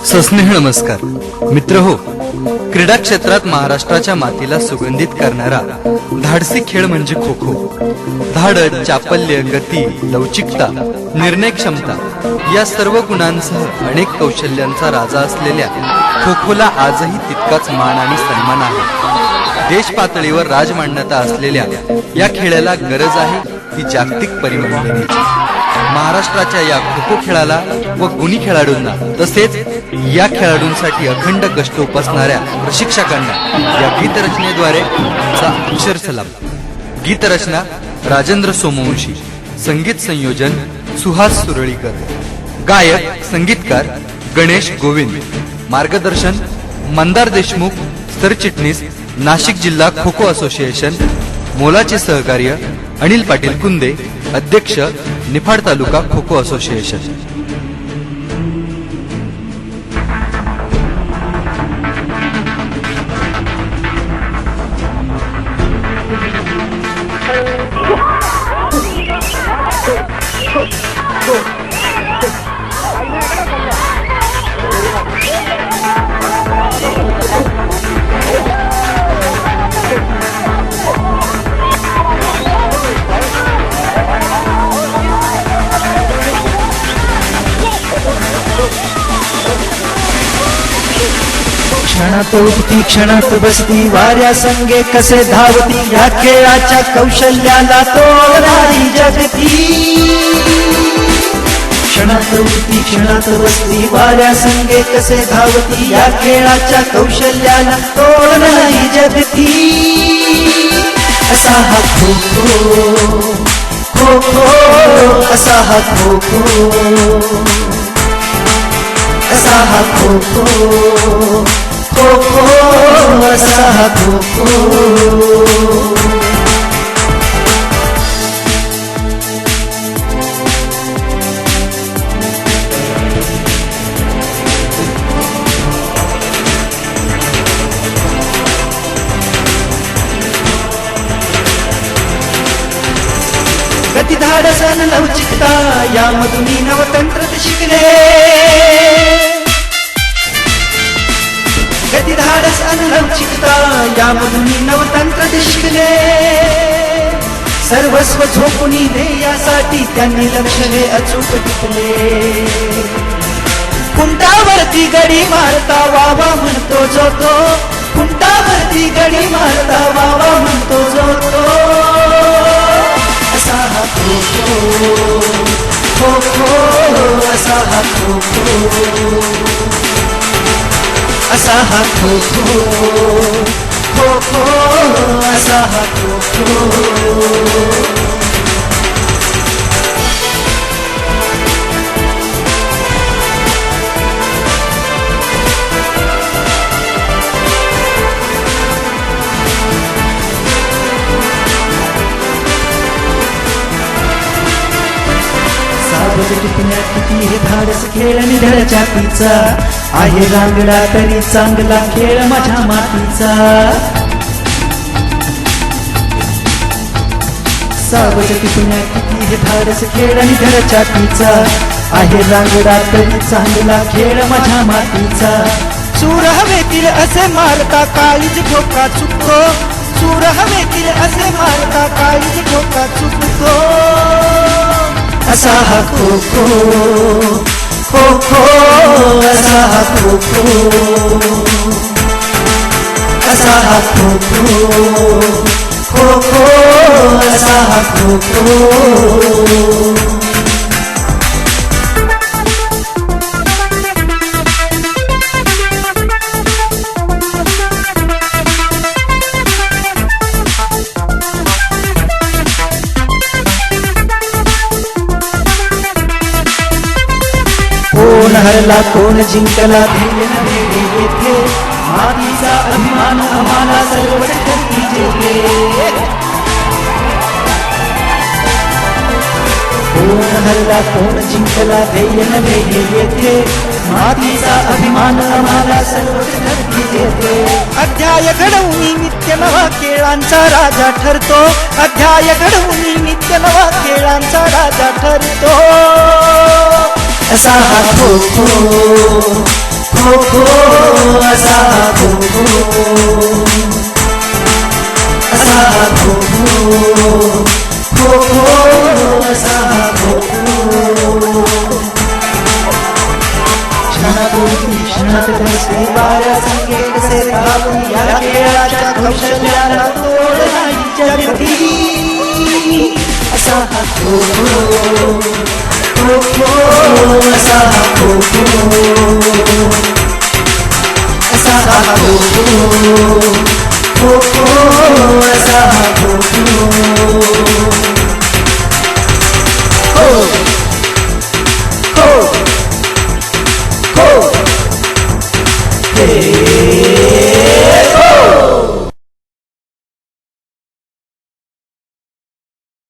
सस्नेह नमस्कार मित्रहो, क्रीडा क्षेत्रात महाराष्ट्राच्या मातीला सुगंधित करणारा धाडसी खेळ म्हणजे खो खो. धाडस, चापल्य, गती, लवचिकता, निर्णय क्षमता या सर्व गुणांसह अनेक कौशल्यांचा राजा असलेल्या खो खोला आजही तितकाच मान आणि सन्मान आहे. देश पातळीवर राजमान्यता असलेल्या या खेळाला गरज आहे ती जागतिक परिमाण देण्याची. महाराष्ट्राच्या या खो खो खेळाला व गुणी खेळाडूंना तसेच या खेळाडूंसाठी अखंड कष्ट उपसणाऱ्या प्रशिक्षकांना या गीतरचनेद्वारे अक्षर सलाम. गीतरचना राजेंद्र सोमवंशी, संगीत संयोजन सुहास सुरळीकर, गायक संगीतकार गणेश गोविंद, मार्गदर्शन मंदार देशमुख, सरचिटणीस नाशिक जिल्हा खो खो असोसिएशन, मोलाचे सहकार्य अनिल पाटील कुंदे, अध्यक्ष निफाड तालुका खो खो असोसिएशन. क्षणात उठती क्षणात बसती, वाऱ्या संगे कसे धावती, या खेळाच्या कौशल्याला तोडणारी जगती. क्षणात उठती क्षणात बसती, वाऱ्या संगे कसे धावती, या खेळाच्या कौशल्याला तोडणारी जगती. असा हा खो खो, खो खो, असा हा खो खो, असा हा खो खो, खो खो, असा हा खो खो. गती, धाडस अन लवचिकता यामधून नवतंत्र शिकले. गती, धाडस अन लवचिकता यामधून नवतंत्र शिकले. सर्वस्व झोपून ध्येयासाठी त्यांनी लक्ष हे अचूक टिकले. कुंटावरती गडी मारता वावा म्हणतो जो तो, कुंटावरती गडी मारता वावा म्हणतो जो तो. असा हा खो खो, खो खो, असा हा खो खो, असा हा खो खो, खो खो, असा हा खो खो. टिपण्यात किती हे धाडस खेळ निधळच्या पीचा, आहे रांगडा तरी चांगला खेळ माझ्या मातीचा. सावज टिपण्यात किती हे धाडस खेळ निधळच्या पीचा, आहे रांगडा तरी चांगला खेळ माझ्या मातीचा. सूर हवेतील असे मारता काळीज ठोका चुकतो, सूर हवेतील असे मारता काळीज ठोका चुकतो. असा हा खो खो, खो खो, असा हा खो खो, असा हा खो खो, खो खो, असा हा खो खो. कोण हरला कोण जिंकला ध्येय नव्हे येथे, मातीचा अभिमान आम्हाला सर्वच करती जेथे. कोण हरला कोण जिंकला ध्येय नव्हे येथे, मातीचा अभिमान आम्हाला सर्वच करती संधी येते अध्याय घडवून नित्य नवा खेळांचा राजा ठरतो अध्याय घडवून नित्य नवा खेळांचा राजा ठरतो असा हा खो खो खो खो असा हा खो खो असा हा खो खो खो खो असा हा खो खो क्षणापूर्वी क्षणात कसे वाऱ्या संगे कसे धावून या खेळाच्या कौशल्याला तोड नाही जगती असा हा खो खो खो असा हा खो खो असा हा खो खो खो असा हा खो खो